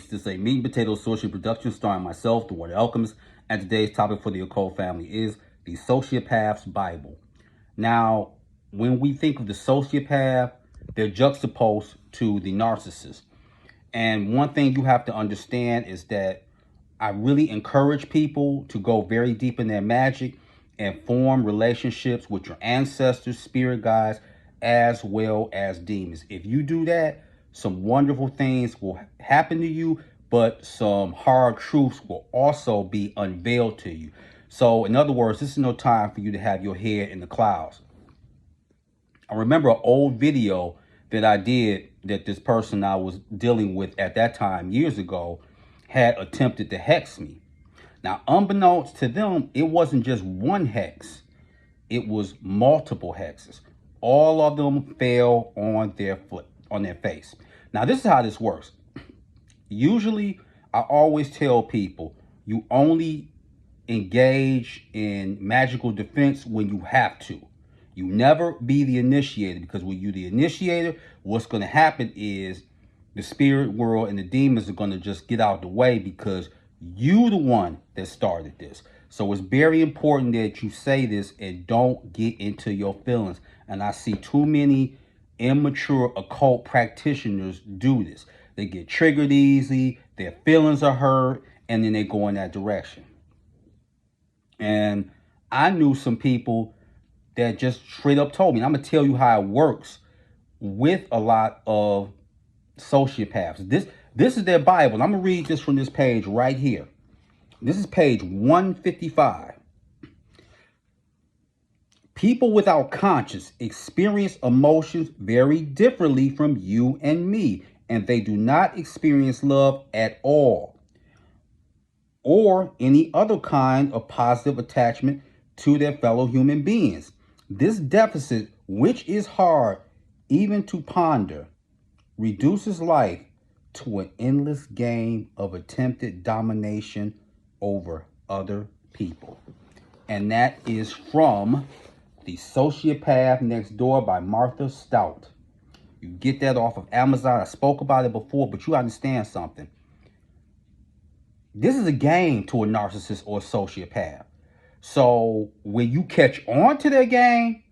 Peace. This is a meat and potato social production starring myself, the Word Alchemist, and today's topic for the occult family is the Sociopath's Bible. Now, when we think of the sociopath, they're juxtaposed to the narcissist. And one thing you have to understand is that I really encourage people to go very deep in their magic and form relationships with your ancestors, spirit guides, as well as demons. If you do that, some wonderful things will happen to you, but some hard truths will also be unveiled to you. So, in other words, this is no time for you to have your head in the clouds. I remember an old video that I did that this person I was dealing with at that time, years ago, had attempted to hex me. Now, unbeknownst to them, it wasn't just one hex. It was multiple hexes. All of them fell on their face. Now, this is how this works. Usually, I always tell people, you only engage in magical defense when you have to. You never be the initiator, because when you're the initiator, what's going to happen is the spirit world and the demons are going to just get out the way because you the one that started this. So it's very important that you say this and don't get into your feelings. And I see too many immature occult practitioners do this. They get triggered easy, their feelings are hurt, and then they go in that direction. And I knew some people that just straight up told me, and I'm going to tell you how it works with a lot of sociopaths. This is their Bible. And I'm going to read this from this page right here. This is page 155. People without conscience experience emotions very differently from you and me, and they do not experience love at all or any other kind of positive attachment to their fellow human beings. This deficit, which is hard even to ponder, reduces life to an endless game of attempted domination over other people. And that is from The Sociopath Next Door by Martha Stout. You get that off of Amazon. I spoke about it before, but you understand something. This is a game to a narcissist or a sociopath. So when you catch on to their game,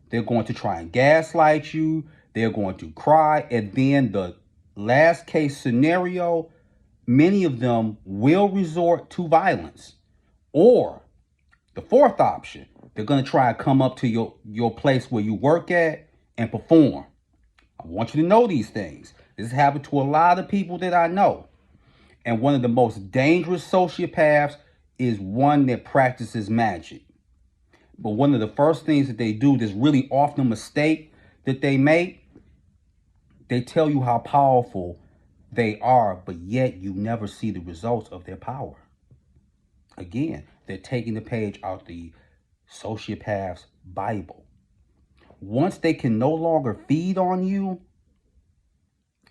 they're going to try and gaslight you. They're going to cry. And then the last case scenario, many of them will resort to violence. Or the fourth option, they're going to try and come up to your place where you work at and perform. I want you to know these things. This has happened to a lot of people that I know. And one of the most dangerous sociopaths is one that practices magic. But one of the first things that they do, this really often mistake that they make, they tell you how powerful they are, but yet you never see the results of their power. Again, they're taking the page out the sociopath's Bible. Once they can no longer feed on you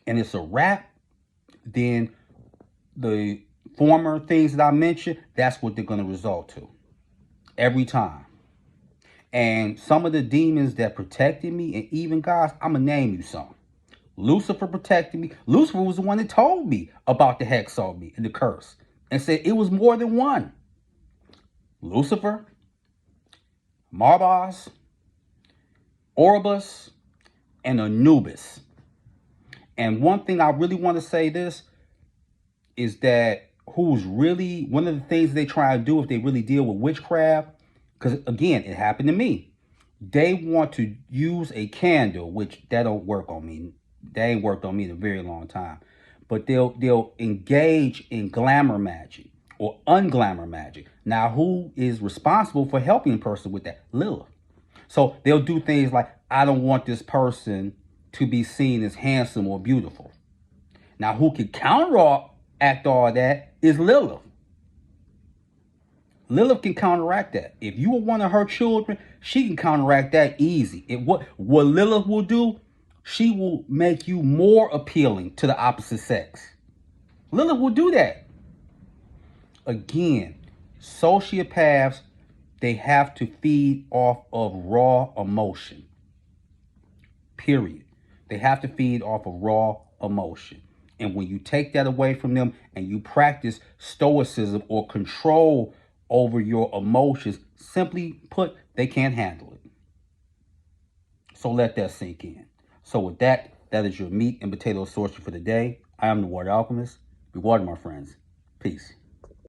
and it's a wrap, then the former things that I mentioned, that's what they're going to result to every time. And some of the demons that protected me, and even guys, I'm going to name you some. Lucifer protected me. Lucifer was the one that told me about the hex on me and the curse and said it was more than one. Lucifer, Marbas, Orbus, and Anubis. And one thing I really want to say this is that who's really, one of the things they try to do if they really deal with witchcraft, because again, it happened to me. They want to use a candle, which that don't work on me. They ain't worked on me in a very long time. But they'll engage in glamour magic or unglamour magic. Now, who is responsible for helping a person with that? Lilith. So they'll do things like, I don't want this person to be seen as handsome or beautiful. Now, who can counteract all that is Lilith. Lilith can counteract that. If you were one of her children, she can counteract that easy. What Lilith will do, she will make you more appealing to the opposite sex. Lilith will do that. Again, sociopaths, they have to feed off of raw emotion. Period. They have to feed off of raw emotion. And when you take that away from them and you practice stoicism or control over your emotions, simply put, they can't handle it. So let that sink in. So with that, that is your meat and potato sorcery for the day. I am the Water Alchemist. Be water, my friends. Peace.